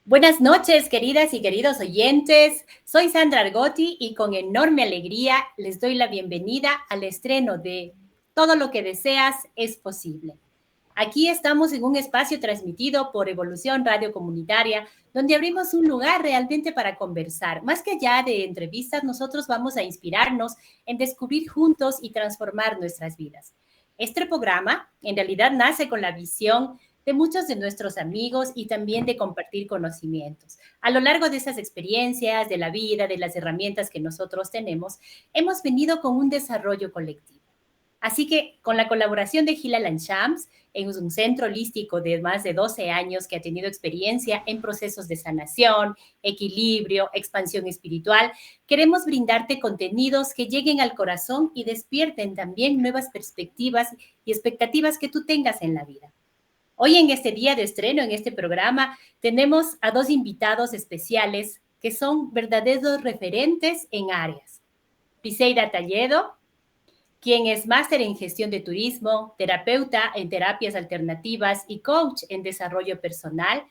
Buenas noches, queridas y queridos oyentes. Soy Sandra Argotti y con enorme alegría les doy la bienvenida al estreno de Todo lo que deseas es posible. Aquí estamos en un espacio transmitido por Evolución Radio Comunitaria, donde abrimos un lugar realmente para conversar. Más que allá de entrevistas, nosotros vamos a inspirarnos en descubrir juntos y transformar nuestras vidas. Este programa en realidad nace con la visión de muchos de nuestros amigos y también de compartir conocimientos. A lo largo de esas experiencias, de la vida, de las herramientas que nosotros tenemos, hemos venido con un desarrollo colectivo. Así que con la colaboración de Hilal Shams, en un centro holístico de más de 12 años que ha tenido experiencia en procesos de sanación, equilibrio, expansión espiritual, queremos brindarte contenidos que lleguen al corazón y despierten también nuevas perspectivas y expectativas que tú tengas en la vida. Hoy en este día de estreno, en este programa, tenemos a dos invitados especiales que son verdaderos referentes en áreas. Briseida Talledo, quien es máster en gestión de turismo, terapeuta en terapias alternativas y coach en desarrollo personal,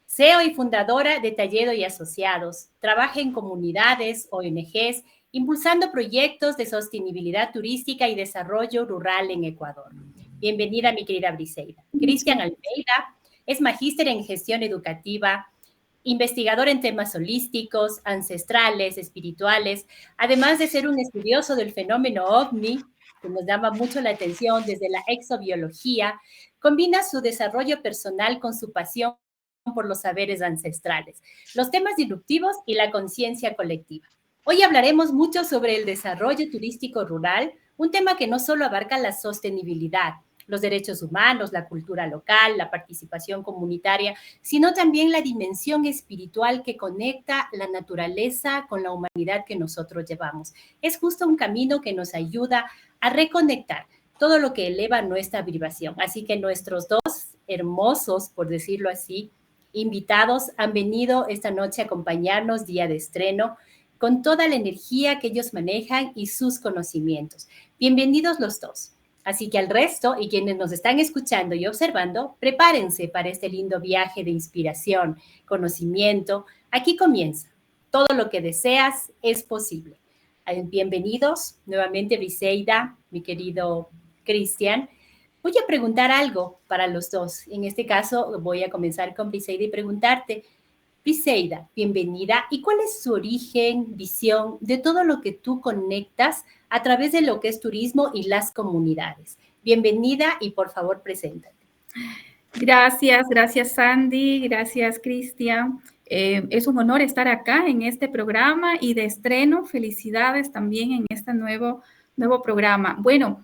CEO y fundadora de Talledo y Asociados. Trabaja en comunidades, ONGs, impulsando proyectos de sostenibilidad turística y desarrollo rural en Ecuador. Bienvenida, mi querida Briseida. Cristian Almeida es magíster en gestión educativa, investigador en temas holísticos, ancestrales, espirituales, además de ser un estudioso del fenómeno OVNI, que nos llama mucho la atención desde la exobiología, combina su desarrollo personal con su pasión por los saberes ancestrales, los temas disruptivos y la conciencia colectiva. Hoy hablaremos mucho sobre el desarrollo turístico rural, un tema que no solo abarca la sostenibilidad, los derechos humanos, la cultura local, la participación comunitaria, sino también la dimensión espiritual que conecta la naturaleza con la humanidad que nosotros llevamos. Es justo un camino que nos ayuda a reconectar todo lo que eleva nuestra vibración. Así que nuestros dos hermosos, por decirlo así, invitados han venido esta noche a acompañarnos día de estreno con toda la energía que ellos manejan y sus conocimientos. Bienvenidos los dos. Así que al resto y quienes nos están escuchando y observando, prepárense para este lindo viaje de inspiración, conocimiento. Aquí comienza. Todo lo que deseas es posible. Bienvenidos nuevamente, Briseida, mi querido Cristian. Voy a preguntar algo para los dos. En este caso, voy a comenzar con Briseida y preguntarte, Briseida, bienvenida. ¿Y cuál es su origen, visión de todo lo que tú conectas a través de lo que es turismo y las comunidades? Bienvenida y por favor, preséntate. Gracias Sandy, gracias Cristian. Es un honor estar acá en este programa y de estreno. Felicidades también en este nuevo programa. Bueno,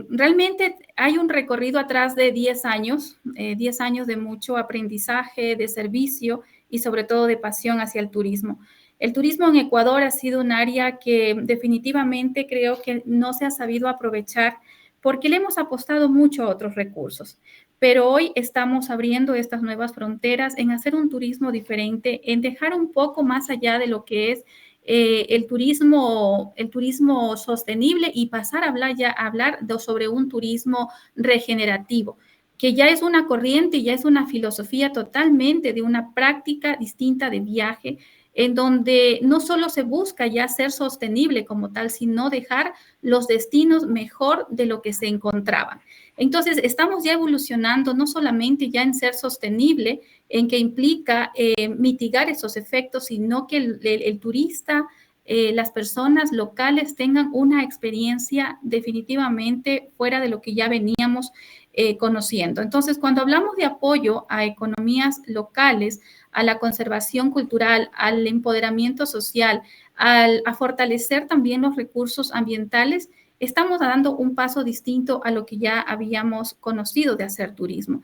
realmente hay un recorrido atrás de 10 años de mucho aprendizaje, de servicio y sobre todo de pasión hacia el turismo. El turismo en Ecuador ha sido un área que definitivamente creo que no se ha sabido aprovechar porque le hemos apostado mucho a otros recursos. Pero hoy estamos abriendo estas nuevas fronteras en hacer un turismo diferente, en dejar un poco más allá de lo que es el turismo sostenible y pasar a hablar sobre un turismo regenerativo, que ya es una corriente, ya es una filosofía totalmente de una práctica distinta de viaje, en donde no solo se busca ya ser sostenible como tal, sino dejar los destinos mejor de lo que se encontraban. Entonces, estamos ya evolucionando no solamente ya en ser sostenible, en que implica mitigar esos efectos, sino que el turista, las personas locales tengan una experiencia definitivamente fuera de lo que ya veníamos conociendo. Entonces, cuando hablamos de apoyo a economías locales, a la conservación cultural, al empoderamiento social, a fortalecer también los recursos ambientales, estamos dando un paso distinto a lo que ya habíamos conocido de hacer turismo.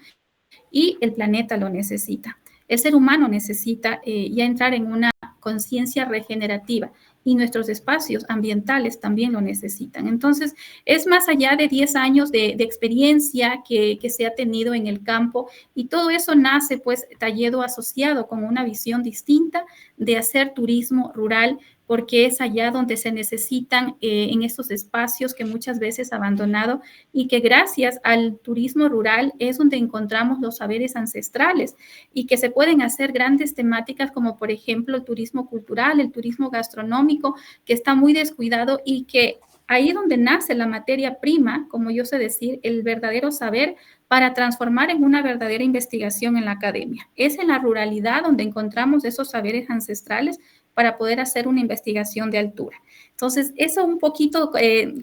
Y el planeta lo necesita. El ser humano necesita ya entrar en una conciencia regenerativa y nuestros espacios ambientales también lo necesitan. Entonces, es más allá de 10 años de experiencia que se ha tenido en el campo y todo eso nace, pues, Talledo asociado con una visión distinta de hacer turismo rural, porque es allá donde se necesitan en estos espacios que muchas veces abandonado y que gracias al turismo rural es donde encontramos los saberes ancestrales y que se pueden hacer grandes temáticas como por ejemplo el turismo cultural, el turismo gastronómico, que está muy descuidado y que ahí es donde nace la materia prima, como yo sé decir, el verdadero saber para transformar en una verdadera investigación en la academia. Es en la ruralidad donde encontramos esos saberes ancestrales para poder hacer una investigación de altura. Entonces, eso un poquito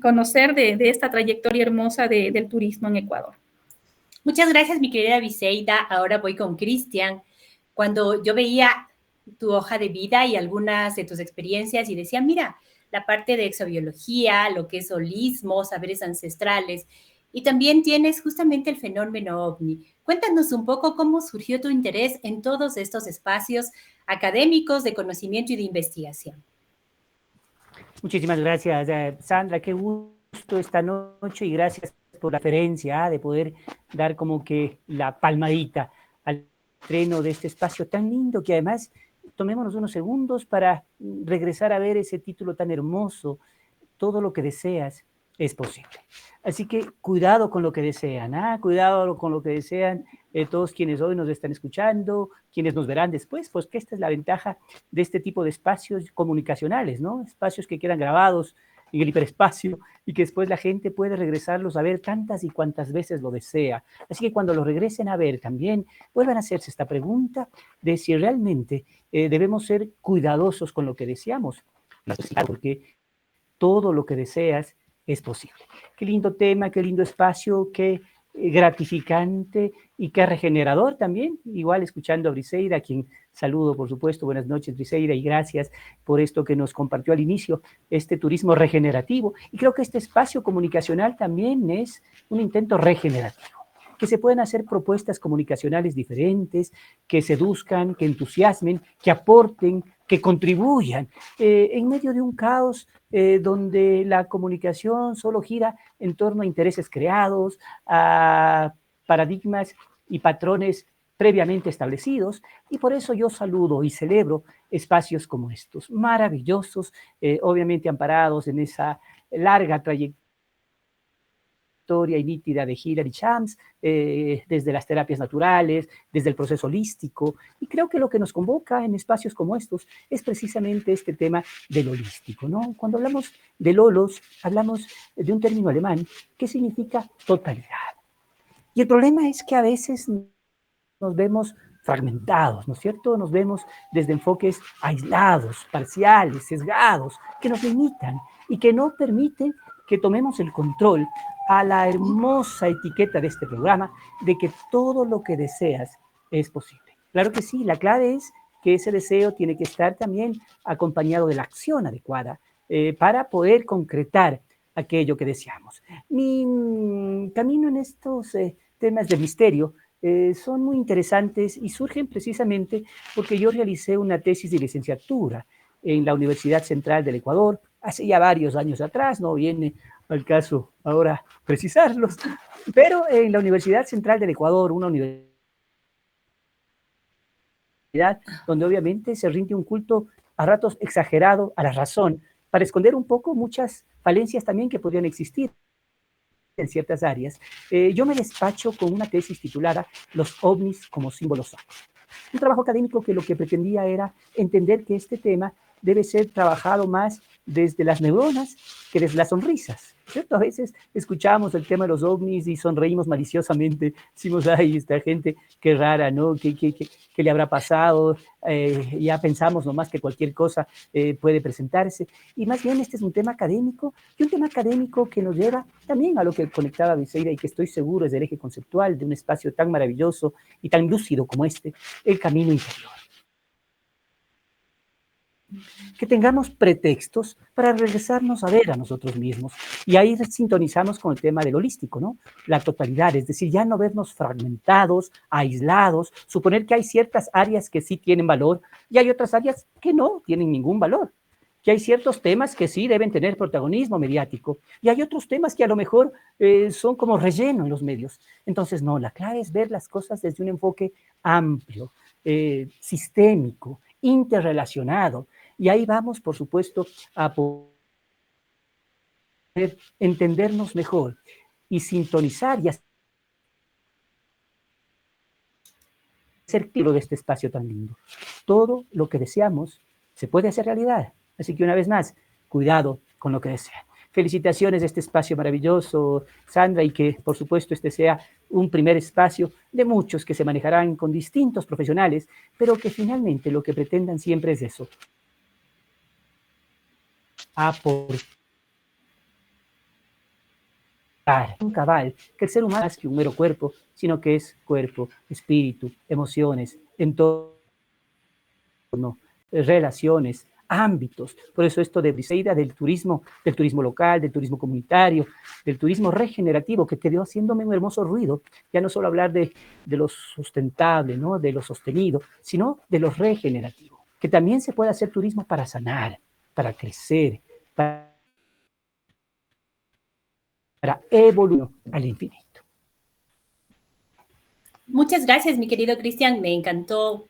conocer de esta trayectoria hermosa del turismo en Ecuador. Muchas gracias, mi querida Briseida. Ahora voy con Cristian. Cuando yo veía tu hoja de vida y algunas de tus experiencias y decía, mira, la parte de exobiología, lo que es holismo, saberes ancestrales, y también tienes justamente el fenómeno ovni. Cuéntanos un poco cómo surgió tu interés en todos estos espacios académicos de conocimiento y de investigación. Muchísimas gracias, Sandra. Qué gusto esta noche y gracias por la referencia de poder dar como que la palmadita al estreno de este espacio tan lindo que además tomémonos unos segundos para regresar a ver ese título tan hermoso, Todo lo que deseas es posible. Así que cuidado con lo que desean, cuidado con lo que desean todos quienes hoy nos están escuchando, quienes nos verán después, pues que esta es la ventaja de este tipo de espacios comunicacionales, ¿no? Espacios que quedan grabados en el hiperespacio y que después la gente puede regresarlos a ver tantas y cuantas veces lo desea. Así que cuando lo regresen a ver también, vuelvan a hacerse esta pregunta de si realmente debemos ser cuidadosos con lo que deseamos, porque todo lo que deseas es posible. Qué lindo tema, qué lindo espacio, qué gratificante y qué regenerador también. Igual escuchando a Briseida, a quien saludo, por supuesto. Buenas noches, Briseida, y gracias por esto que nos compartió al inicio, este turismo regenerativo. Y creo que este espacio comunicacional también es un intento regenerativo, que se pueden hacer propuestas comunicacionales diferentes, que seduzcan, que entusiasmen, que aporten, que contribuyan en medio de un caos donde la comunicación solo gira en torno a intereses creados, a paradigmas y patrones previamente establecidos, y por eso yo saludo y celebro espacios como estos, maravillosos, obviamente amparados en esa larga trayectoria y nítida de Hilary Chams, desde las terapias naturales, desde el proceso holístico, y creo que lo que nos convoca en espacios como estos es precisamente este tema del holístico, ¿no? Cuando hablamos del holos, hablamos de un término alemán que significa totalidad. Y el problema es que a veces nos vemos fragmentados, ¿no es cierto? Nos vemos desde enfoques aislados, parciales, sesgados, que nos limitan y que no permiten que tomemos el control a la hermosa etiqueta de este programa de que todo lo que deseas es posible. Claro que sí, la clave es que ese deseo tiene que estar también acompañado de la acción adecuada para poder concretar aquello que deseamos. Mi camino en estos temas de misterio son muy interesantes y surgen precisamente porque yo realicé una tesis de licenciatura en la Universidad Central del Ecuador hace ya varios años atrás, no viene al caso ahora precisarlos, pero en la Universidad Central del Ecuador, una universidad donde obviamente se rinde un culto a ratos exagerado a la razón, para esconder un poco muchas falencias también que podrían existir en ciertas áreas. Yo me despacho con una tesis titulada Los ovnis como símbolos sacros. Un trabajo académico que lo que pretendía era entender que este tema debe ser trabajado más desde las neuronas que desde las sonrisas, ¿cierto? A veces escuchamos el tema de los ovnis y sonreímos maliciosamente, decimos, ay, esta gente, qué rara, ¿no? ¿Qué le habrá pasado? Ya pensamos nomás que cualquier cosa puede presentarse, y más bien este es un tema académico, y un tema académico que nos lleva también a lo que conectaba Briseida y que estoy seguro es el eje conceptual de un espacio tan maravilloso y tan lúcido como este, el camino interior. Que tengamos pretextos para regresarnos a ver a nosotros mismos. Y ahí sintonizamos con el tema del holístico, ¿no? La totalidad, es decir, ya no vernos fragmentados, aislados, suponer que hay ciertas áreas que sí tienen valor y hay otras áreas que no tienen ningún valor. Que hay ciertos temas que sí deben tener protagonismo mediático y hay otros temas que a lo mejor son como relleno en los medios. Entonces, no, la clave es ver las cosas desde un enfoque amplio, sistémico, interrelacionado, Y ahí vamos, por supuesto, a poder entendernos mejor y sintonizar y hacer tiro de este espacio tan lindo. Todo lo que deseamos se puede hacer realidad. Así que una vez más, cuidado con lo que desean. Felicitaciones a este espacio maravilloso, Sandra, y que por supuesto este sea un primer espacio de muchos que se manejarán con distintos profesionales, pero que finalmente lo que pretendan siempre es eso. Aportar un cabal, que el ser humano no es que un mero cuerpo, sino que es cuerpo, espíritu, emociones, entorno, relaciones, ámbitos. Por eso esto de Briseida, del turismo local, del turismo comunitario, del turismo regenerativo, que quedó haciéndome un hermoso ruido, ya no solo hablar de lo sustentable, ¿no? De lo sostenido, sino de lo regenerativo, que también se puede hacer turismo para sanar, para crecer, para evolucionar al infinito. Muchas gracias, mi querido Cristian. Me encantó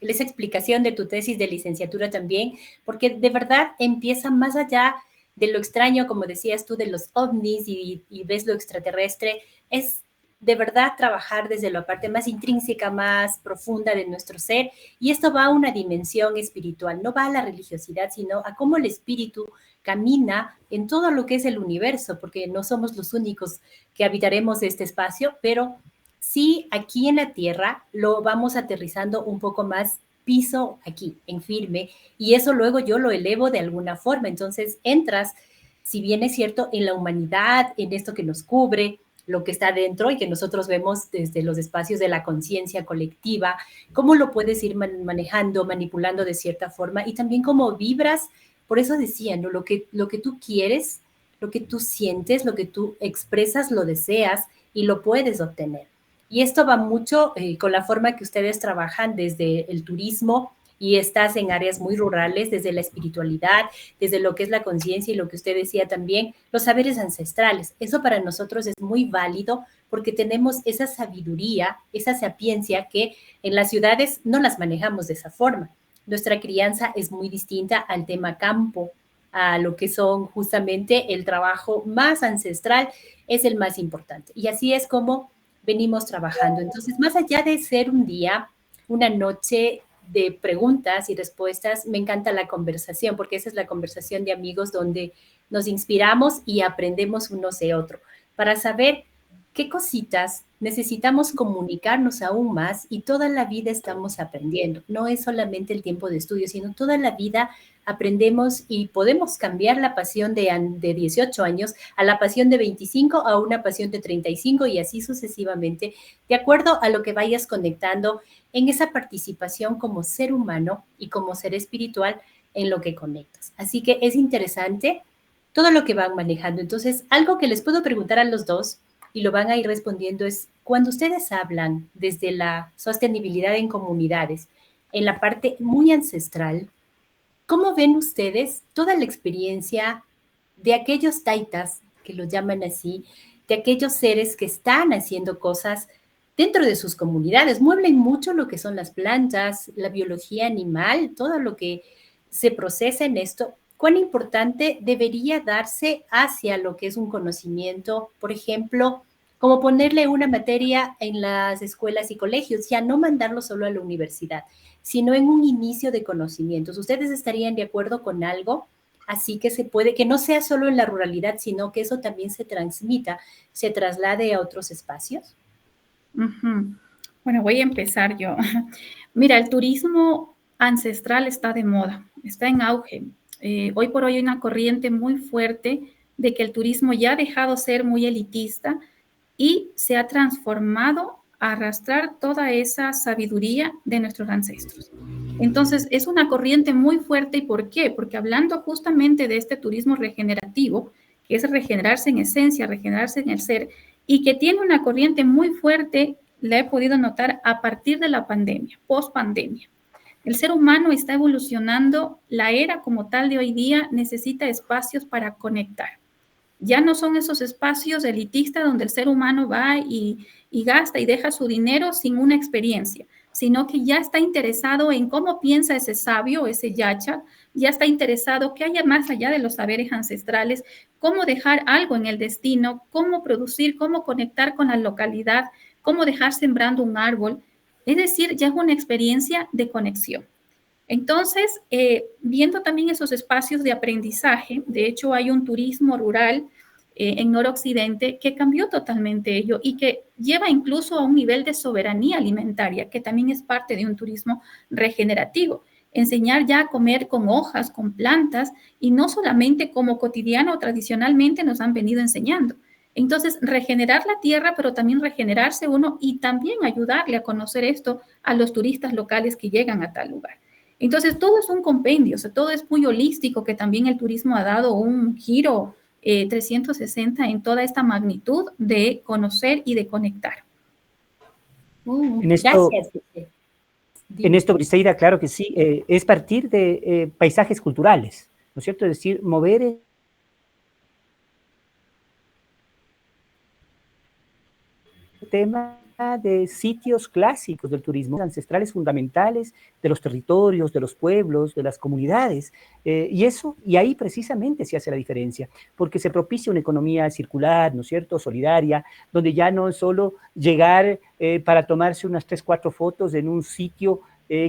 esa explicación de tu tesis de licenciatura también, porque de verdad empieza más allá de lo extraño, como decías tú, de los ovnis y ves lo extraterrestre. Es de verdad trabajar desde la parte más intrínseca, más profunda de nuestro ser, y esto va a una dimensión espiritual, no va a la religiosidad, sino a cómo el espíritu camina en todo lo que es el universo, porque no somos los únicos que habitaremos este espacio, pero sí, aquí en la Tierra lo vamos aterrizando un poco más piso aquí, en firme, y eso luego yo lo elevo de alguna forma. Entonces entras, si bien es cierto, en la humanidad, en esto que nos cubre, lo que está dentro y que nosotros vemos desde los espacios de la conciencia colectiva, cómo lo puedes ir manejando, manipulando de cierta forma, y también cómo vibras. Por eso decía, ¿no? Lo que tú quieres, lo que tú sientes, lo que tú expresas, lo deseas y lo puedes obtener. Y esto va mucho con la forma que ustedes trabajan desde el turismo y estás en áreas muy rurales, desde la espiritualidad, desde lo que es la conciencia y lo que usted decía también, los saberes ancestrales. Eso para nosotros es muy válido porque tenemos esa sabiduría, esa sapiencia que en las ciudades no las manejamos de esa forma. Nuestra crianza es muy distinta al tema campo, a lo que son justamente el trabajo más ancestral, es el más importante. Y así es como venimos trabajando. Entonces, más allá de ser un día, una noche de preguntas y respuestas, me encanta la conversación, porque esa es la conversación de amigos donde nos inspiramos y aprendemos unos de otro, para saber qué cositas necesitamos comunicarnos aún más, y toda la vida estamos aprendiendo. No es solamente el tiempo de estudio, sino toda la vida aprendemos y podemos cambiar la pasión de 18 años a la pasión de 25, a una pasión de 35 y así sucesivamente, de acuerdo a lo que vayas conectando en esa participación como ser humano y como ser espiritual en lo que conectas. Así que es interesante todo lo que van manejando. Entonces, algo que les puedo preguntar a los dos y lo van a ir respondiendo es, cuando ustedes hablan desde la sostenibilidad en comunidades, en la parte muy ancestral, ¿cómo ven ustedes toda la experiencia de aquellos taitas, que lo llaman así, de aquellos seres que están haciendo cosas dentro de sus comunidades? Mueven mucho lo que son las plantas, la biología animal, todo lo que se procesa en esto. ¿Cuán importante debería darse hacia lo que es un conocimiento, por ejemplo, como ponerle una materia en las escuelas y colegios, ya no mandarlo solo a la universidad, sino en un inicio de conocimientos? ¿Ustedes estarían de acuerdo con algo así que se puede, que no sea solo en la ruralidad, sino que eso también se transmita, se traslade a otros espacios? Bueno, voy a empezar yo. Mira, el turismo ancestral está de moda, está en auge. Hoy por hoy hay una corriente muy fuerte de que el turismo ya ha dejado ser muy elitista y se ha transformado a arrastrar toda esa sabiduría de nuestros ancestros. Entonces, es una corriente muy fuerte. ¿Y por qué? Porque hablando justamente de este turismo regenerativo, que es regenerarse en esencia, regenerarse en el ser, y que tiene una corriente muy fuerte, la he podido notar a partir de la pandemia, post-pandemia. El ser humano está evolucionando, la era como tal de hoy día necesita espacios para conectar. Ya no son esos espacios elitistas donde el ser humano va y gasta y deja su dinero sin una experiencia, sino que ya está interesado en cómo piensa ese sabio, ese yacha, ya está interesado que haya más allá de los saberes ancestrales, cómo dejar algo en el destino, cómo producir, cómo conectar con la localidad, cómo dejar sembrando un árbol. Es decir, ya es una experiencia de conexión. Entonces, viendo también esos espacios de aprendizaje, de hecho hay un turismo rural en noroccidente que cambió totalmente ello y que lleva incluso a un nivel de soberanía alimentaria, que también es parte de un turismo regenerativo. Enseñar ya a comer con hojas, con plantas, y no solamente como cotidiano o tradicionalmente nos han venido enseñando. Entonces, regenerar la tierra, pero también regenerarse uno y también ayudarle a conocer esto a los turistas locales que llegan a tal lugar. Entonces, todo es un compendio, o sea, todo es muy holístico, que también el turismo ha dado un giro 360 en toda esta magnitud de conocer y de conectar. Gracias. En esto, Briseida, claro que sí, es partir de paisajes culturales, ¿no es cierto? Es decir, mover el tema de sitios clásicos del turismo, ancestrales fundamentales de los territorios, de los pueblos, de las comunidades, y ahí precisamente se hace la diferencia, porque se propicia una economía circular, ¿no es cierto?, solidaria, donde ya no es solo llegar para tomarse unas 3, 4 fotos en un sitio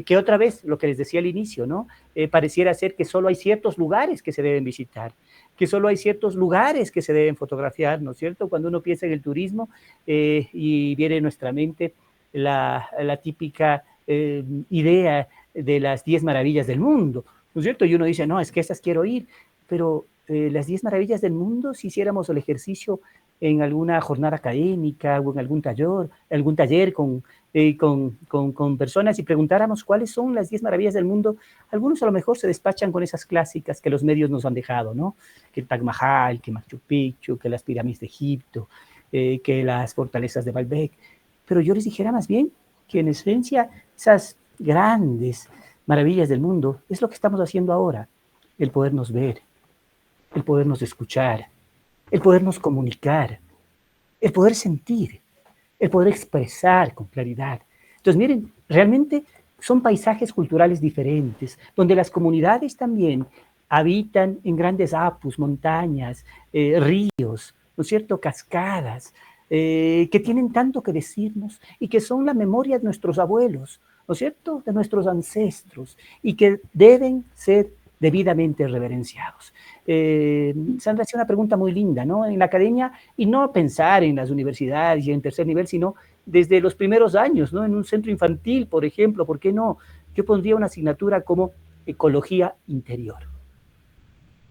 que otra vez, lo que les decía al inicio, ¿no? Pareciera ser que solo hay ciertos lugares que se deben visitar, que solo hay ciertos lugares que se deben fotografiar, ¿no es cierto? Cuando uno piensa en el turismo y viene a nuestra mente la típica idea de las 10 maravillas del mundo, ¿no es cierto? Y uno dice, no, es que esas quiero ir, pero las 10 maravillas del mundo, si hiciéramos el ejercicio en alguna jornada académica o en algún taller con personas y preguntáramos cuáles son las 10 maravillas del mundo, algunos a lo mejor se despachan con esas clásicas que los medios nos han dejado, ¿no? Que el Taj Mahal, que Machu Picchu, que las pirámides de Egipto, que las fortalezas de Baalbek. Pero yo les dijera más bien que en esencia esas grandes maravillas del mundo es lo que estamos haciendo ahora, el podernos ver, el podernos escuchar, el podernos comunicar, el poder sentir, el poder expresar con claridad. Entonces, miren, realmente son paisajes culturales diferentes, donde las comunidades también habitan en grandes apus, montañas, ríos, ¿no es cierto?, cascadas, que tienen tanto que decirnos y que son la memoria de nuestros abuelos, ¿no es cierto?, de nuestros ancestros, y que deben ser debidamente reverenciados. Sandra hacía una pregunta muy linda, ¿no? En la academia, y no pensar en las universidades y en tercer nivel, sino desde los primeros años, ¿no? En un centro infantil, por ejemplo, ¿por qué no? Yo pondría una asignatura como ecología interior.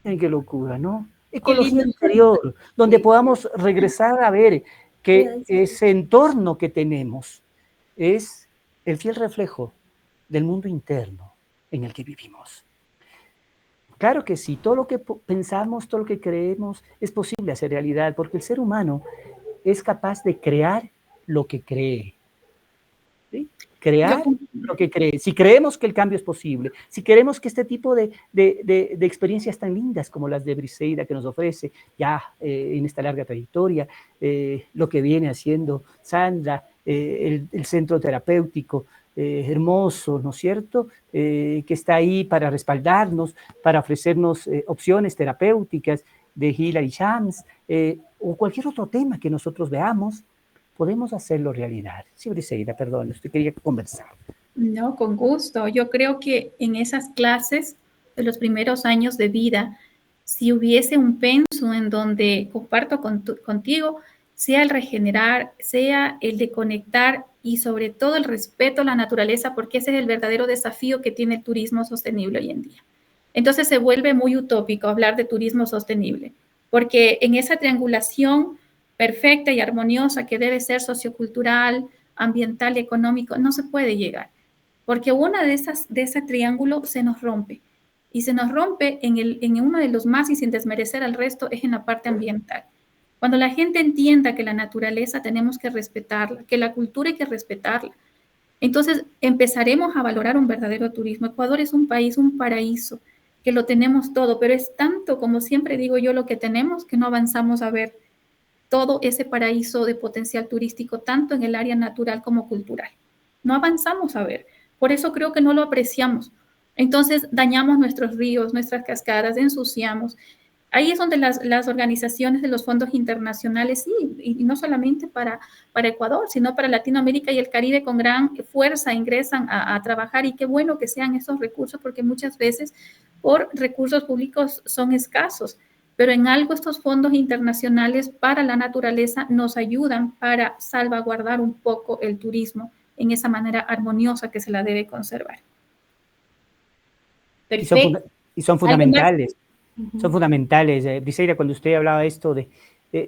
¡Qué locura!, ¿no? Ecología interior, donde podamos regresar a ver que ese entorno que tenemos es el fiel reflejo del mundo interno en el que vivimos. Claro que sí, todo lo que pensamos, todo lo que creemos es posible hacer realidad, porque el ser humano es capaz de crear lo que cree. ¿Sí? Crear lo que cree. Si creemos que el cambio es posible, si queremos que este tipo de experiencias tan lindas como las de Briseida que nos ofrece ya en esta larga trayectoria, lo que viene haciendo Sandra, el centro terapéutico, hermoso, ¿no es cierto?, que está ahí para respaldarnos, para ofrecernos opciones terapéuticas de Hilary Shams, o cualquier otro tema que nosotros veamos, podemos hacerlo realidad. Sí, Briseida, perdón, usted quería conversar. No, con gusto. Yo creo que en esas clases de los primeros años de vida, si hubiese un pensum en donde comparto contigo, sea el regenerar, sea el de conectar y sobre todo el respeto a la naturaleza, porque ese es el verdadero desafío que tiene el turismo sostenible hoy en día. Entonces se vuelve muy utópico hablar de turismo sostenible, porque en esa triangulación perfecta y armoniosa que debe ser sociocultural, ambiental y económico, no se puede llegar, porque una de ese triángulo se nos rompe. Y se nos rompe en uno de los más, y sin desmerecer al resto, es en la parte ambiental. Cuando la gente entienda que la naturaleza tenemos que respetarla, que la cultura hay que respetarla, entonces empezaremos a valorar un verdadero turismo. Ecuador es un país, un paraíso, que lo tenemos todo, pero es tanto, como siempre digo yo, lo que tenemos, que no avanzamos a ver todo ese paraíso de potencial turístico, tanto en el área natural como cultural. No avanzamos a ver. Por eso creo que no lo apreciamos, Entonces dañamos nuestros ríos, nuestras cascadas, ensuciamos. Ahí es donde las organizaciones de los fondos internacionales, sí, y no solamente para Ecuador, sino para Latinoamérica y el Caribe con gran fuerza ingresan a trabajar, y qué bueno que sean esos recursos, porque muchas veces por recursos públicos son escasos, pero en algo estos fondos internacionales para la naturaleza nos ayudan para salvaguardar un poco el turismo en esa manera armoniosa que se la debe conservar. Perfecto. Y son fundamentales. Son fundamentales. Briseida, cuando usted hablaba esto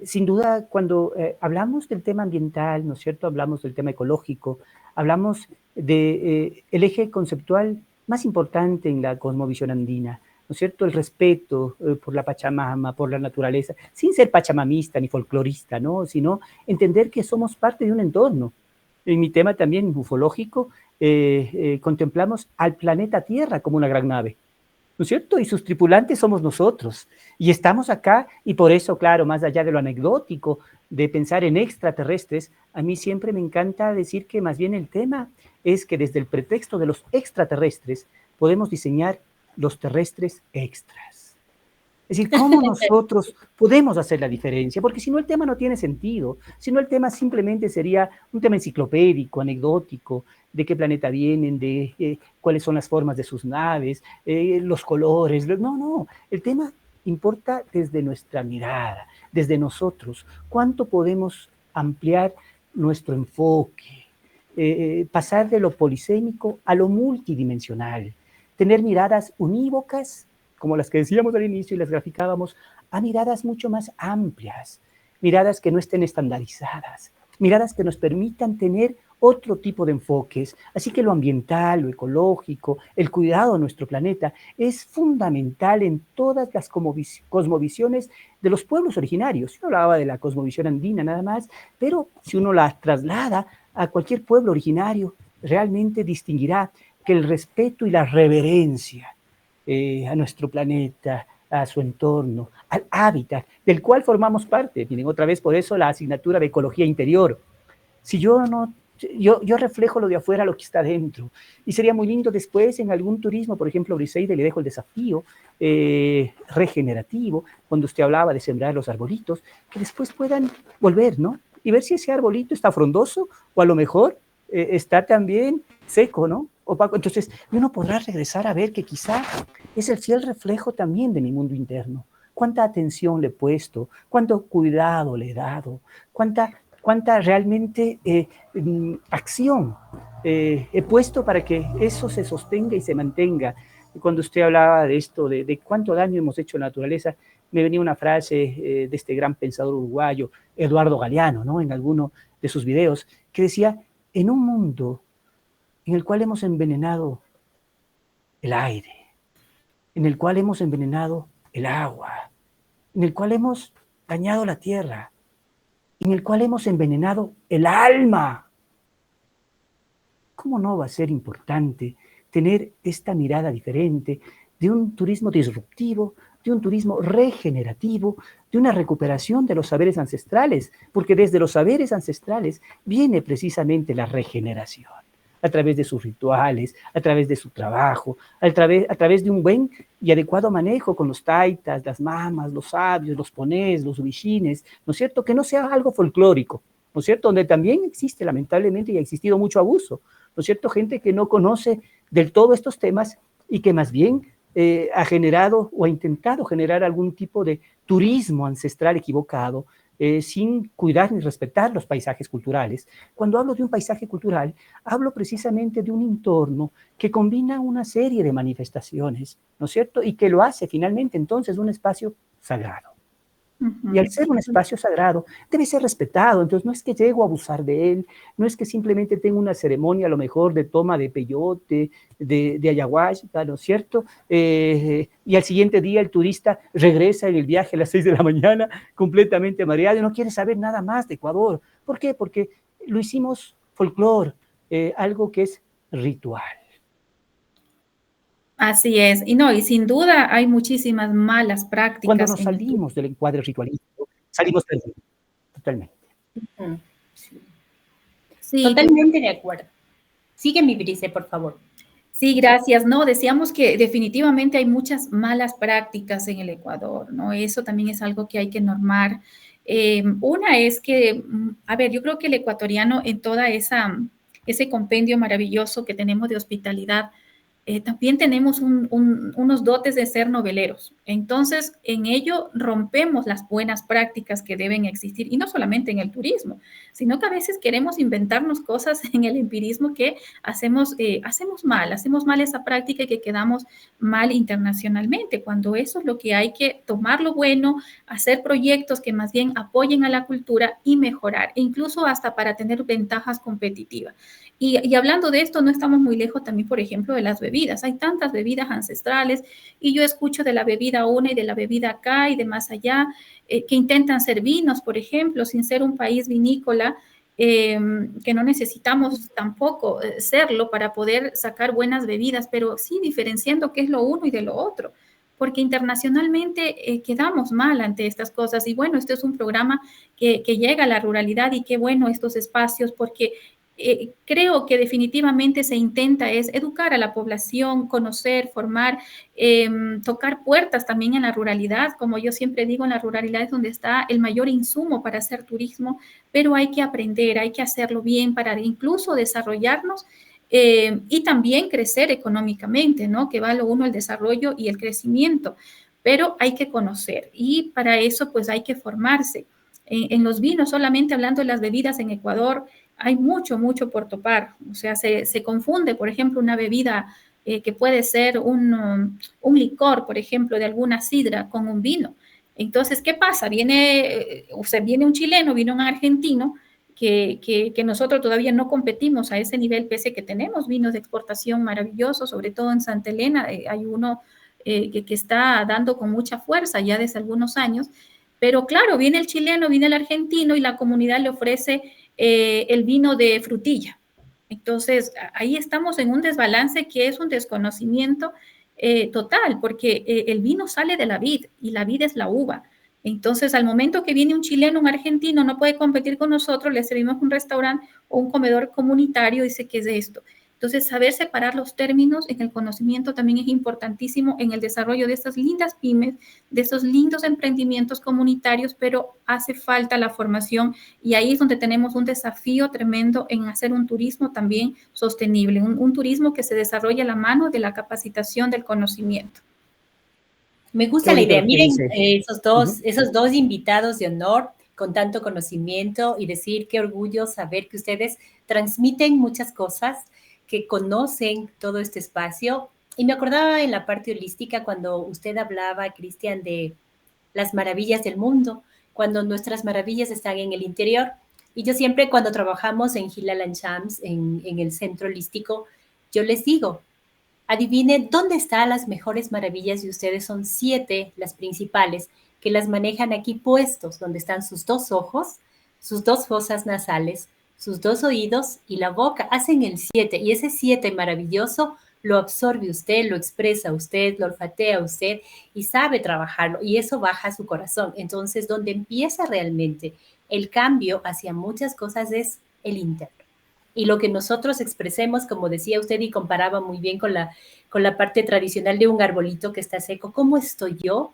sin duda, cuando hablamos del tema ambiental, ¿no es cierto? Hablamos del tema ecológico, hablamos de el eje conceptual más importante en la cosmovisión andina, ¿no es cierto? El respeto por la Pachamama, por la naturaleza, sin ser pachamamista ni folclorista, ¿no? Sino entender que somos parte de un entorno. En mi tema también ufológico, contemplamos al planeta Tierra como una gran nave, ¿no es cierto? Y sus tripulantes somos nosotros. Y estamos acá, y por eso, claro, más allá de lo anecdótico, de pensar en extraterrestres, a mí siempre me encanta decir que más bien el tema es que desde el pretexto de los extraterrestres podemos diseñar los terrestres extras. Es decir, ¿cómo nosotros podemos hacer la diferencia? Porque si no, el tema no tiene sentido. Si no, el tema simplemente sería un tema enciclopédico, anecdótico, de qué planeta vienen, de cuáles son las formas de sus naves, los colores. No. El tema importa desde nuestra mirada, desde nosotros. ¿Cuánto podemos ampliar nuestro enfoque? Pasar de lo polisémico a lo multidimensional. Tener miradas unívocas, como las que decíamos al inicio y las graficábamos, a miradas mucho más amplias, miradas que no estén estandarizadas, miradas que nos permitan tener otro tipo de enfoques. Así que lo ambiental, lo ecológico, el cuidado de nuestro planeta es fundamental en todas las cosmovisiones de los pueblos originarios. Yo hablaba de la cosmovisión andina nada más, pero si uno la traslada a cualquier pueblo originario, realmente distinguirá que el respeto y la reverencia a nuestro planeta, a su entorno, al hábitat, del cual formamos parte. Miren, otra vez por eso la asignatura de ecología interior. Si yo reflejo lo de afuera, lo que está dentro. Y sería muy lindo después en algún turismo, por ejemplo, Briseida, le dejo el desafío regenerativo, cuando usted hablaba de sembrar los arbolitos, que después puedan volver, ¿no? Y ver si ese arbolito está frondoso o a lo mejor está también seco, ¿no? Opaco. Entonces, uno podrá regresar a ver que quizá es el fiel reflejo también de mi mundo interno. Cuánta atención le he puesto, cuánto cuidado le he dado, cuánta realmente acción he puesto para que eso se sostenga y se mantenga. Y cuando usted hablaba de esto, de cuánto daño hemos hecho a la naturaleza, me venía una frase de este gran pensador uruguayo, Eduardo Galeano, ¿no? En alguno de sus videos, que decía, en un mundo en el cual hemos envenenado el aire, en el cual hemos envenenado el agua, en el cual hemos dañado la tierra, en el cual hemos envenenado el alma. ¿Cómo no va a ser importante tener esta mirada diferente de un turismo disruptivo, de un turismo regenerativo, de una recuperación de los saberes ancestrales? Porque desde los saberes ancestrales viene precisamente la regeneración, a través de sus rituales, a través de su trabajo, a través de un buen y adecuado manejo con los taitas, las mamas, los sabios, los ponés, los ubishines, ¿no es cierto? Que no sea algo folclórico, ¿no es cierto? Donde también existe, lamentablemente, y ha existido mucho abuso, ¿no es cierto? Gente que no conoce del todo estos temas y que más bien ha generado o ha intentado generar algún tipo de turismo ancestral equivocado, sin cuidar ni respetar los paisajes culturales. Cuando hablo de un paisaje cultural, hablo precisamente de un entorno que combina una serie de manifestaciones, ¿no es cierto? Y que lo hace finalmente entonces un espacio sagrado. Y al ser un espacio sagrado, debe ser respetado. Entonces, no es que llego a abusar de él, no es que simplemente tengo una ceremonia a lo mejor de toma de peyote, de ayahuasca, ¿no es cierto? Y al siguiente día el turista regresa en el viaje a las 6 de la mañana completamente mareado y no quiere saber nada más de Ecuador. ¿Por qué? Porque lo hicimos folclore, algo que es ritual. Así es, y sin duda hay muchísimas malas prácticas. Cuando nos salimos del encuadre ritualístico, salimos totalmente. Sí. Sí. Totalmente de acuerdo. Sigue mi Brice, por favor. Sí, gracias. No, decíamos que definitivamente hay muchas malas prácticas en el Ecuador, ¿no? Eso también es algo que hay que normar. Una es que, a ver, yo creo que el ecuatoriano en toda ese compendio maravilloso que tenemos de hospitalidad, también tenemos unos dotes de ser noveleros. Entonces, en ello rompemos las buenas prácticas que deben existir, y no solamente en el turismo, sino que a veces queremos inventarnos cosas en el empirismo que hacemos mal esa práctica y que quedamos mal internacionalmente, cuando eso es lo que hay que tomar lo bueno, hacer proyectos que más bien apoyen a la cultura y mejorar, e incluso hasta para tener ventajas competitivas. Y hablando de esto, no estamos muy lejos también, por ejemplo, de las bebidas. Hay tantas bebidas ancestrales y yo escucho de la bebida una y de la bebida acá y de más allá, que intentan ser vinos, por ejemplo, sin ser un país vinícola, que no necesitamos tampoco serlo para poder sacar buenas bebidas, pero sí diferenciando qué es lo uno y de lo otro, porque internacionalmente quedamos mal ante estas cosas. Y bueno, este es un programa que llega a la ruralidad, y qué bueno estos espacios, porque creo que definitivamente se intenta es educar a la población, conocer, formar, tocar puertas también en la ruralidad. Como yo siempre digo, en la ruralidad es donde está el mayor insumo para hacer turismo, pero hay que aprender, hay que hacerlo bien para incluso desarrollarnos y también crecer económicamente, ¿no? Que va lo uno el desarrollo y el crecimiento, pero hay que conocer, y para eso pues hay que formarse. En los vinos, solamente hablando de las bebidas en Ecuador, hay mucho por topar. O sea, se confunde, por ejemplo, una bebida que puede ser un licor, por ejemplo, de alguna sidra con un vino. Entonces, ¿qué pasa? Viene un chileno, viene un argentino, que nosotros todavía no competimos a ese nivel, pese que tenemos vinos de exportación maravillosos, sobre todo en Santa Elena, hay uno que está dando con mucha fuerza ya desde algunos años. Pero claro, viene el chileno, viene el argentino, y la comunidad le ofrece el vino de frutilla. Entonces, ahí estamos en un desbalance que es un desconocimiento total, porque el vino sale de la vid y la vid es la uva. Entonces, al momento que viene un chileno, un argentino, no puede competir con nosotros, le servimos un restaurante o un comedor comunitario, dice, ¿qué es esto? Entonces, saber separar los términos en el conocimiento también es importantísimo en el desarrollo de estas lindas pymes, de estos lindos emprendimientos comunitarios, pero hace falta la formación, y ahí es donde tenemos un desafío tremendo en hacer un turismo también sostenible, un turismo que se desarrolle a la mano de la capacitación del conocimiento. Me gusta la idea. Miren, esos dos invitados de honor con tanto conocimiento, y decir qué orgullo saber que ustedes transmiten muchas cosas, que conocen todo este espacio. Y me acordaba en la parte holística cuando usted hablaba, Cristian, de las maravillas del mundo, cuando nuestras maravillas están en el interior. Y yo siempre, cuando trabajamos en Hilal and Shams, en el centro holístico, yo les digo, adivine dónde están las mejores maravillas, y ustedes son 7 las principales que las manejan aquí puestos, donde están sus 2 ojos, sus 2 fosas nasales, sus 2 oídos y la boca. Hacen el 7, y ese 7 maravilloso lo absorbe usted, lo expresa usted, lo olfatea usted y sabe trabajarlo, y eso baja a su corazón. Entonces, donde empieza realmente el cambio hacia muchas cosas es el interno. Y lo que nosotros expresemos, como decía usted y comparaba muy bien con la parte tradicional de un arbolito que está seco, ¿cómo estoy yo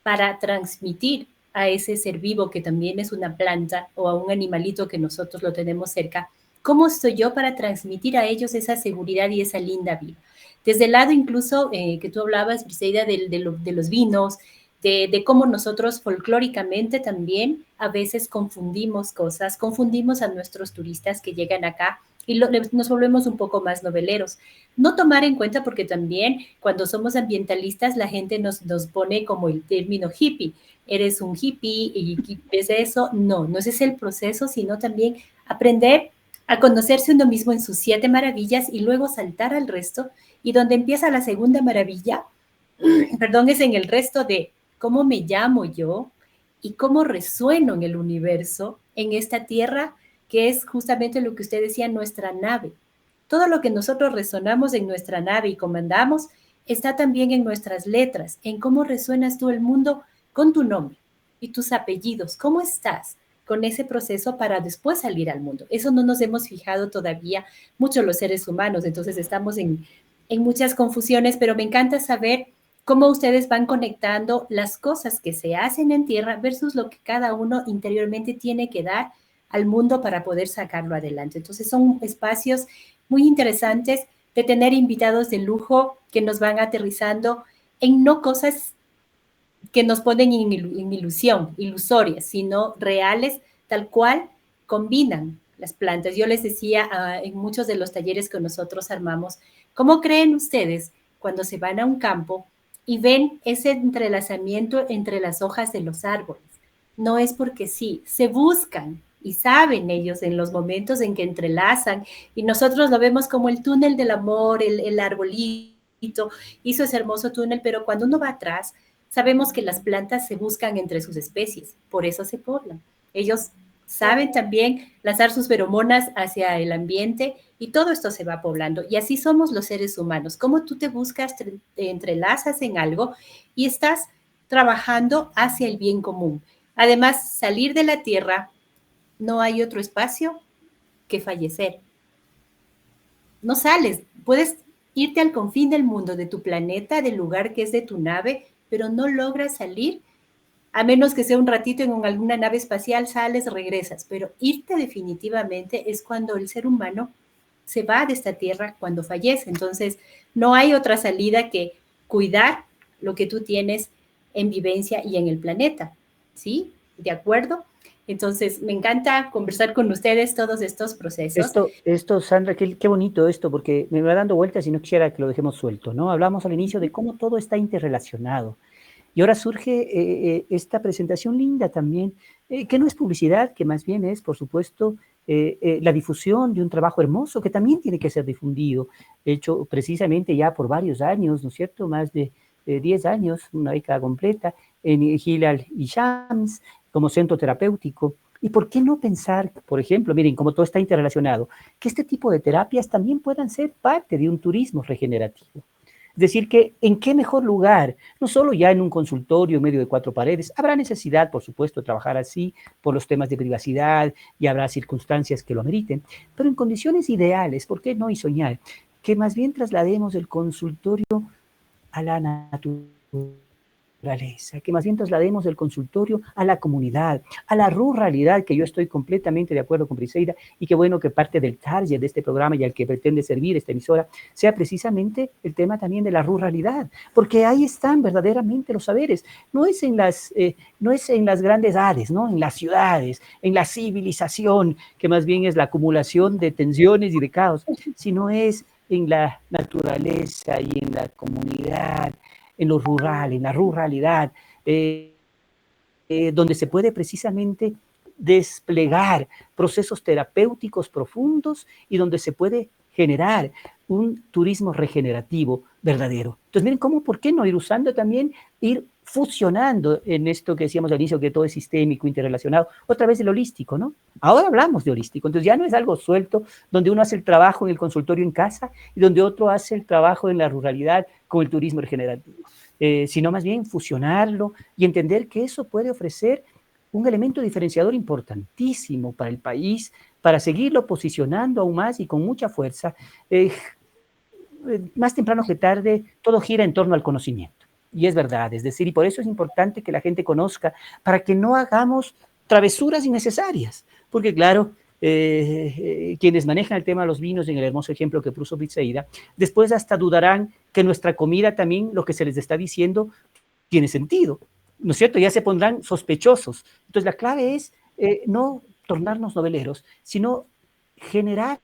para transmitir a ese ser vivo que también es una planta, o a un animalito que nosotros lo tenemos cerca? ¿Cómo estoy yo para transmitir a ellos esa seguridad y esa linda vida? Desde el lado incluso que tú hablabas, Briseida, de los vinos, de cómo nosotros folclóricamente también a veces confundimos cosas, confundimos a nuestros turistas que llegan acá y nos volvemos un poco más noveleros. No tomar en cuenta, porque también cuando somos ambientalistas la gente nos pone como el término hippie. Eres un hippie y ves eso. No, no ese es el proceso, sino también aprender a conocerse uno mismo en sus 7 maravillas y luego saltar al resto. Y donde empieza la segunda maravilla, perdón, es en el resto de cómo me llamo yo y cómo resueno en el universo, en esta tierra, que es justamente lo que usted decía, nuestra nave. Todo lo que nosotros resonamos en nuestra nave y comandamos está también en nuestras letras, en cómo resuenas tú el mundo con tu nombre y tus apellidos. ¿Cómo estás con ese proceso para después salir al mundo? Eso no nos hemos fijado todavía mucho los seres humanos, entonces estamos en muchas confusiones, pero me encanta saber cómo ustedes van conectando las cosas que se hacen en tierra versus lo que cada uno interiormente tiene que dar al mundo para poder sacarlo adelante. Entonces son espacios muy interesantes de tener invitados de lujo que nos van aterrizando en no cosas que nos ponen en ilusión, ilusorias, sino reales, tal cual combinan las plantas. Yo les decía en muchos de los talleres que nosotros armamos, ¿cómo creen ustedes cuando se van a un campo y ven ese entrelazamiento entre las hojas de los árboles? No es porque sí, se buscan y saben ellos en los momentos en que entrelazan y nosotros lo vemos como el túnel del amor, el arbolito, hizo ese hermoso túnel, pero cuando uno va atrás, sabemos que las plantas se buscan entre sus especies, por eso se poblan. Ellos saben también lanzar sus feromonas hacia el ambiente y todo esto se va poblando. Y así somos los seres humanos. Como tú te buscas, te entrelazas en algo y estás trabajando hacia el bien común. Además, salir de la Tierra, no hay otro espacio que fallecer. No sales, puedes irte al confín del mundo, de tu planeta, del lugar que es de tu nave, pero no logras salir, a menos que sea un ratito en alguna nave espacial, sales, regresas, pero irte definitivamente es cuando el ser humano se va de esta tierra, cuando fallece. Entonces, no hay otra salida que cuidar lo que tú tienes en vivencia y en el planeta, ¿sí? ¿De acuerdo? Entonces, me encanta conversar con ustedes todos estos procesos. Sandra, qué bonito esto, porque me va dando vueltas y no quisiera que lo dejemos suelto, ¿no? Hablamos al inicio de cómo todo está interrelacionado. Y ahora surge esta presentación linda también, que no es publicidad, que más bien es, por supuesto, la difusión de un trabajo hermoso que también tiene que ser difundido, hecho precisamente ya por varios años, ¿no es cierto? Más de 10 años, una década completa, en Hilal y Shams, como centro terapéutico. ¿Y por qué no pensar, por ejemplo, miren, como todo está interrelacionado, que este tipo de terapias también puedan ser parte de un turismo regenerativo? Es decir, que en qué mejor lugar, no solo ya en un consultorio en medio de 4 paredes, habrá necesidad, por supuesto, de trabajar así por los temas de privacidad y habrá circunstancias que lo ameriten, pero en condiciones ideales, ¿por qué no? Y soñar, que más bien traslademos el consultorio a la naturaleza, que más bien traslademos el consultorio a la comunidad, a la ruralidad, que yo estoy completamente de acuerdo con Briseida, y qué bueno que parte del target de este programa y al que pretende servir esta emisora sea precisamente el tema también de la ruralidad, porque ahí están verdaderamente los saberes, no es en las grandes áreas, ¿no? En las ciudades, en la civilización, que más bien es la acumulación de tensiones y de caos, sino es en la naturaleza y en la comunidad, en lo rural, en la ruralidad, donde se puede precisamente desplegar procesos terapéuticos profundos y donde se puede generar un turismo regenerativo verdadero. Entonces, miren cómo, ¿por qué no ir usando también, ir fusionando en esto que decíamos al inicio, que todo es sistémico, interrelacionado, otra vez el holístico, ¿no? Ahora hablamos de holístico, entonces ya no es algo suelto, donde uno hace el trabajo en el consultorio en casa y donde otro hace el trabajo en la ruralidad con el turismo regenerativo, sino más bien fusionarlo y entender que eso puede ofrecer un elemento diferenciador importantísimo para el país, para seguirlo posicionando aún más y con mucha fuerza. Más temprano que tarde, todo gira en torno al conocimiento. Y es verdad, es decir, y por eso es importante que la gente conozca, para que no hagamos travesuras innecesarias. Porque claro, quienes manejan el tema de los vinos, en el hermoso ejemplo que puso Briseida, después hasta dudarán que nuestra comida también, lo que se les está diciendo, tiene sentido, ¿no es cierto? Ya se pondrán sospechosos. Entonces la clave es no tornarnos noveleros, sino generar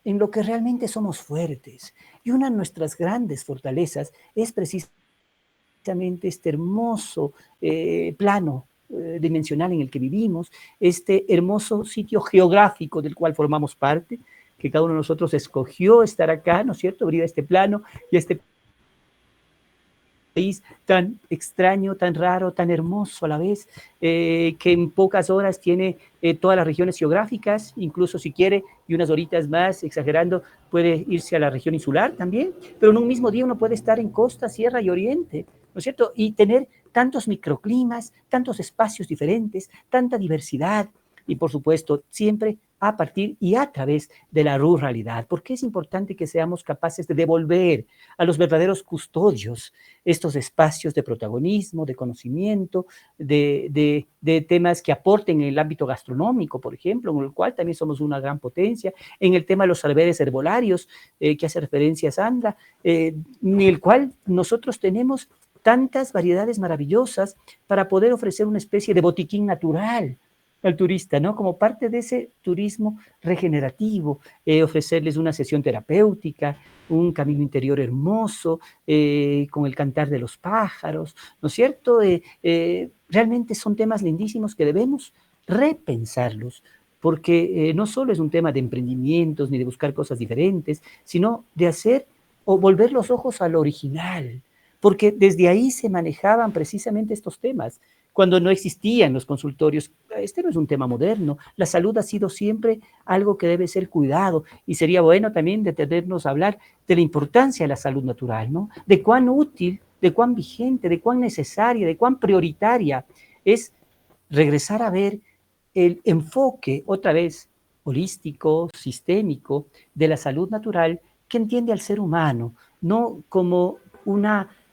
en lo que realmente somos fuertes. Y una de nuestras grandes fortalezas es precisamente este hermoso plano dimensional en el que vivimos, este hermoso sitio geográfico del cual formamos parte, que cada uno de nosotros escogió estar acá, ¿no es cierto? Abrir este plano y este país tan extraño, tan raro, tan hermoso a la vez, que en pocas horas tiene todas las regiones geográficas, incluso si quiere, y unas horitas más, exagerando, puede irse a la región insular también, pero en un mismo día uno puede estar en costa, sierra y oriente, ¿no es cierto? Y tener tantos microclimas, tantos espacios diferentes, tanta diversidad, y por supuesto siempre a partir y a través de la ruralidad, porque es importante que seamos capaces de devolver a los verdaderos custodios estos espacios de protagonismo, de conocimiento, de temas que aporten en el ámbito gastronómico, por ejemplo, en el cual también somos una gran potencia, en el tema de los saberes herbolarios, que hace referencia a Sandra, en el cual nosotros tenemos tantas variedades maravillosas para poder ofrecer una especie de botiquín natural al turista, ¿no? Como parte de ese turismo regenerativo, ofrecerles una sesión terapéutica, un camino interior hermoso, con el cantar de los pájaros, ¿no es cierto? Realmente son temas lindísimos que debemos repensarlos, porque no solo es un tema de emprendimientos ni de buscar cosas diferentes, sino de hacer o volver los ojos al original, porque desde ahí se manejaban precisamente estos temas cuando no existían los consultorios. Este no es un tema moderno. La salud ha sido siempre algo que debe ser cuidado y sería bueno también detenernos a hablar de la importancia de la salud natural, ¿no? De cuán útil, de cuán vigente, de cuán necesaria, de cuán prioritaria es regresar a ver el enfoque, otra vez, holístico, sistémico, de la salud natural que entiende al ser humano, no como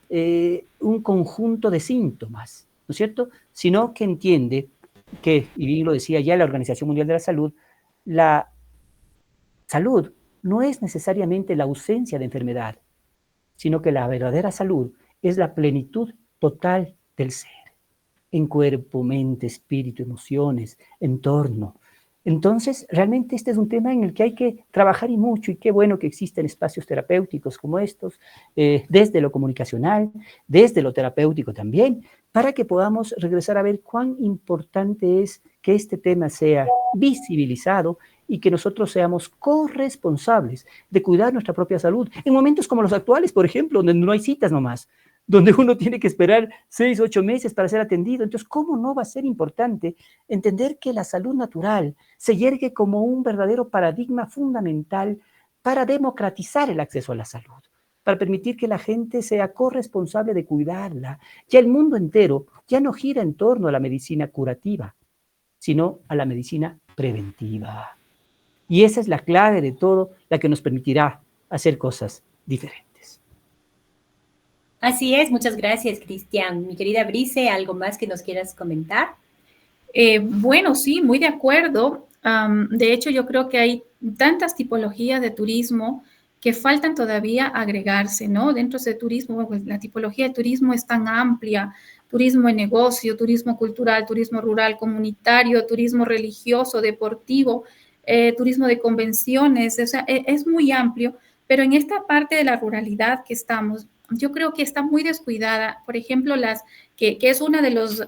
un conjunto de síntomas, ¿no es cierto? Sino que entiende que, y bien lo decía ya la Organización Mundial de la salud no es necesariamente la ausencia de enfermedad, sino que la verdadera salud es la plenitud total del ser, en cuerpo, mente, espíritu, emociones, entorno. Entonces, realmente este es un tema en el que hay que trabajar y mucho, y qué bueno que existen espacios terapéuticos como estos, desde lo comunicacional, desde lo terapéutico también, para que podamos regresar a ver cuán importante es que este tema sea visibilizado y que nosotros seamos corresponsables de cuidar nuestra propia salud. En momentos como los actuales, por ejemplo, donde no hay citas nomás, donde uno tiene que esperar 6, 8 meses para ser atendido. Entonces, ¿cómo no va a ser importante entender que la salud natural se yergue como un verdadero paradigma fundamental para democratizar el acceso a la salud, para permitir que la gente sea corresponsable de cuidarla? Ya el mundo entero ya no gira en torno a la medicina curativa, sino a la medicina preventiva. Y esa es la clave de todo, la que nos permitirá hacer cosas diferentes. Así es, muchas gracias, Cristian. Mi querida Brice, ¿algo más que nos quieras comentar? Bueno, sí, muy de acuerdo. De hecho, yo creo que hay tantas tipologías de turismo que faltan todavía agregarse, ¿no? Dentro de turismo, pues, la tipología de turismo es tan amplia: turismo de negocio, turismo cultural, turismo rural, comunitario, turismo religioso, deportivo, turismo de convenciones. O sea, es muy amplio, pero en esta parte de la ruralidad que estamos, yo creo que está muy descuidada. Por ejemplo, que es una de los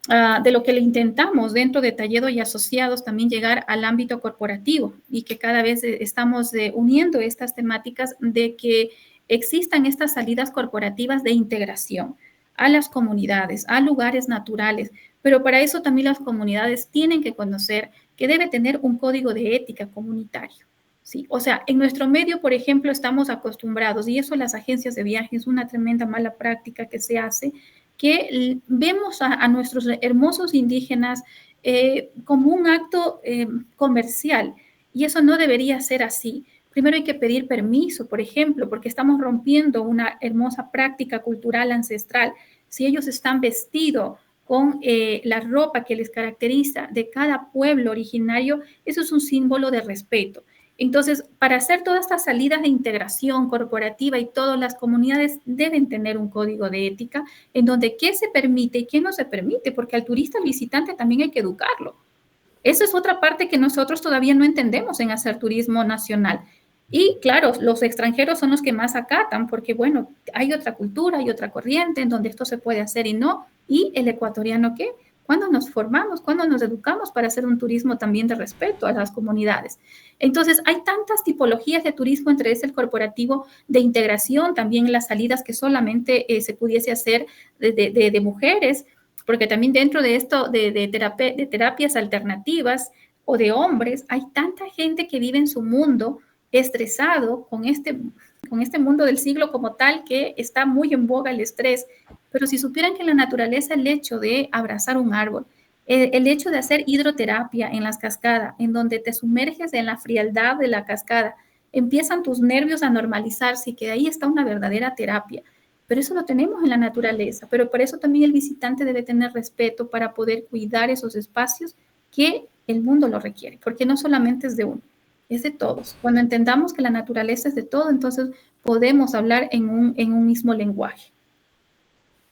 de lo que le intentamos dentro de Talledo y Asociados, también llegar al ámbito corporativo, y que cada vez estamos uniendo estas temáticas de que existan estas salidas corporativas de integración a las comunidades, a lugares naturales, pero para eso también las comunidades tienen que conocer que debe tener un código de ética comunitario. ¿Sí? O sea, en nuestro medio, por ejemplo, estamos acostumbrados, y eso las agencias de viaje es una tremenda mala práctica que se hace, que vemos a nuestros hermosos indígenas como un acto comercial, y eso no debería ser así. Primero hay que pedir permiso, por ejemplo, porque estamos rompiendo una hermosa práctica cultural ancestral. Si ellos están vestidos con la ropa que les caracteriza de cada pueblo originario, eso es un símbolo de respeto. Entonces, para hacer todas estas salidas de integración corporativa y todas las comunidades deben tener un código de ética en donde qué se permite y qué no se permite, porque al turista, al visitante, también hay que educarlo. Esa es otra parte que nosotros todavía no entendemos en hacer turismo nacional. Y claro, los extranjeros son los que más acatan, porque bueno, hay otra cultura, hay otra corriente en donde esto se puede hacer y no. ¿Y el ecuatoriano qué? ¿Cuándo nos formamos? ¿Cuándo nos educamos para hacer un turismo también de respeto a las comunidades? Entonces, hay tantas tipologías de turismo, entre ese el corporativo, de integración, también las salidas que solamente se pudiese hacer de mujeres, porque también dentro de esto de terapias alternativas o de hombres, hay tanta gente que vive en su mundo estresado con este mundo del siglo como tal, que está muy en boga el estrés. Pero si supieran que en la naturaleza el hecho de abrazar un árbol, El hecho de hacer hidroterapia en las cascadas, en donde te sumerges en la frialdad de la cascada, empiezan tus nervios a normalizarse y que ahí está una verdadera terapia. Pero eso lo tenemos en la naturaleza, pero por eso también el visitante debe tener respeto para poder cuidar esos espacios que el mundo lo requiere, porque no solamente es de uno, es de todos. Cuando entendamos que la naturaleza es de todo, entonces podemos hablar en un mismo lenguaje.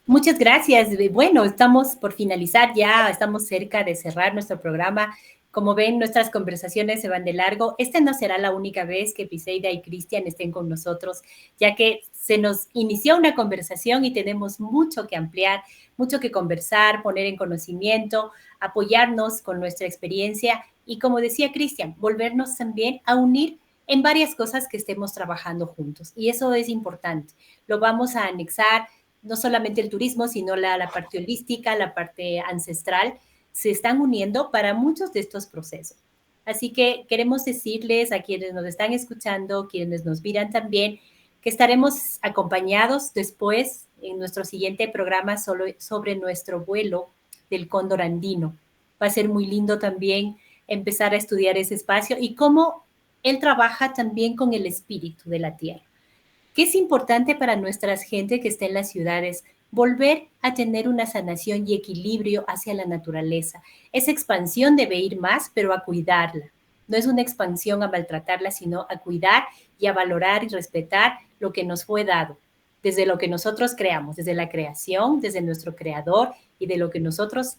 Muchas gracias. Bueno, estamos por finalizar ya, estamos cerca de cerrar nuestro programa. Como ven, nuestras conversaciones se van de largo. Esta no será la única vez que Briseida y Cristian estén con nosotros, ya que se nos inició una conversación y tenemos mucho que ampliar, mucho que conversar, poner en conocimiento, apoyarnos con nuestra experiencia y, como decía Cristian, volvernos también a unir en varias cosas que estemos trabajando juntos. Y eso es importante. Lo vamos a anexar no solamente el turismo, sino la parte holística, la parte ancestral, se están uniendo para muchos de estos procesos. Así que queremos decirles a quienes nos están escuchando, quienes nos miran también, que estaremos acompañados después en nuestro siguiente programa sobre nuestro vuelo del cóndor andino. Va a ser muy lindo también empezar a estudiar ese espacio y cómo él trabaja también con el espíritu de la tierra. Que es importante para nuestra gente que está en las ciudades volver a tener una sanación y equilibrio hacia la naturaleza. Esa expansión debe ir más, pero a cuidarla. No es una expansión a maltratarla, sino a cuidar y a valorar y respetar lo que nos fue dado, desde lo que nosotros creamos, desde la creación, desde nuestro creador y de lo que nosotros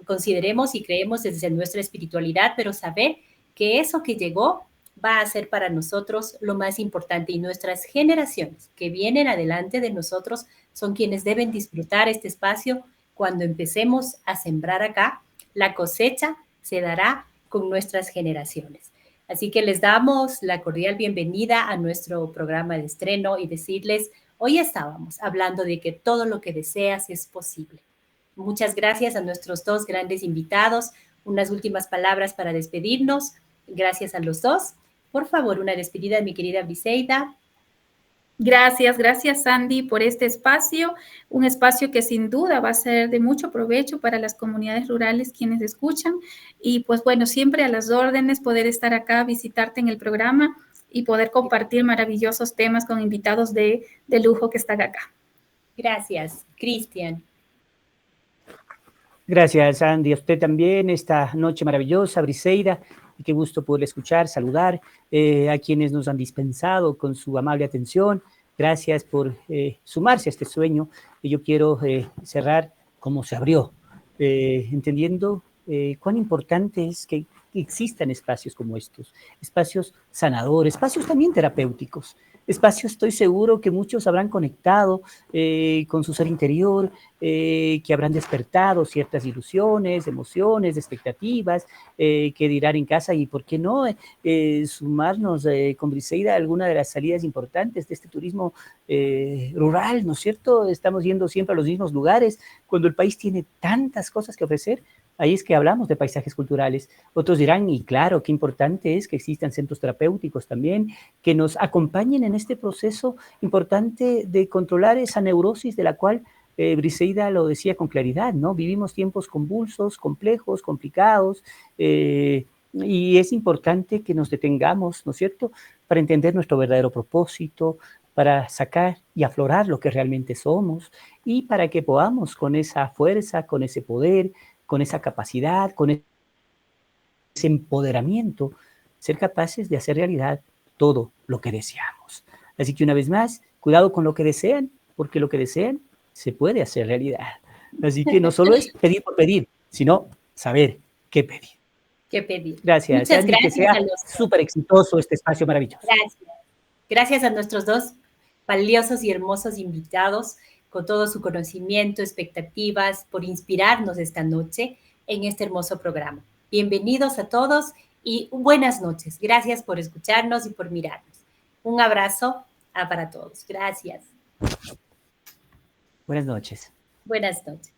consideremos y creemos desde nuestra espiritualidad, pero saber que eso que llegó va a ser para nosotros lo más importante y nuestras generaciones que vienen adelante de nosotros son quienes deben disfrutar este espacio. Cuando empecemos a sembrar acá, la cosecha se dará con nuestras generaciones. Así que les damos la cordial bienvenida a nuestro programa de estreno y decirles, hoy estábamos hablando de que todo lo que deseas es posible. Muchas gracias a nuestros dos grandes invitados. Unas últimas palabras para despedirnos. Gracias a los dos. Por favor, una despedida de mi querida Briseida. Gracias Sandy por este espacio, un espacio que sin duda va a ser de mucho provecho para las comunidades rurales quienes escuchan y pues bueno, siempre a las órdenes poder estar acá, visitarte en el programa y poder compartir maravillosos temas con invitados de lujo que están acá. Gracias, Cristian. Gracias, Andy. A usted también esta noche maravillosa, Briseida. Y qué gusto poder escuchar, saludar a quienes nos han dispensado con su amable atención. Gracias por sumarse a este sueño. Y yo quiero cerrar como se abrió, entendiendo cuán importante es que existan espacios como estos, espacios sanadores, espacios también terapéuticos. Espacios, estoy seguro que muchos habrán conectado con su ser interior, que habrán despertado ciertas ilusiones, emociones, expectativas, que dirán en casa y por qué no sumarnos con Briseida a alguna de las salidas importantes de este turismo rural, ¿no es cierto? Estamos yendo siempre a los mismos lugares cuando el país tiene tantas cosas que ofrecer. Ahí es que hablamos de paisajes culturales. Otros dirán, y claro, qué importante es que existan centros terapéuticos también, que nos acompañen en este proceso importante de controlar esa neurosis de la cual Briseida lo decía con claridad, ¿no? Vivimos tiempos convulsos, complejos, complicados, y es importante que nos detengamos, ¿no es cierto?, para entender nuestro verdadero propósito, para sacar y aflorar lo que realmente somos, y para que podamos con esa fuerza, con ese poder, con esa capacidad, con ese empoderamiento, ser capaces de hacer realidad todo lo que deseamos. Así que una vez más, cuidado con lo que desean, porque lo que desean se puede hacer realidad. Así que no solo es pedir por pedir, sino saber qué pedir. ¿Qué pedir? Gracias. Muchas gracias. Que sea súper exitoso este espacio maravilloso. Gracias. Gracias a nuestros dos valiosos y hermosos invitados con todo su conocimiento, expectativas, por inspirarnos esta noche en este hermoso programa. Bienvenidos a todos y buenas noches. Gracias por escucharnos y por mirarnos. Un abrazo para todos. Gracias. Buenas noches. Buenas noches.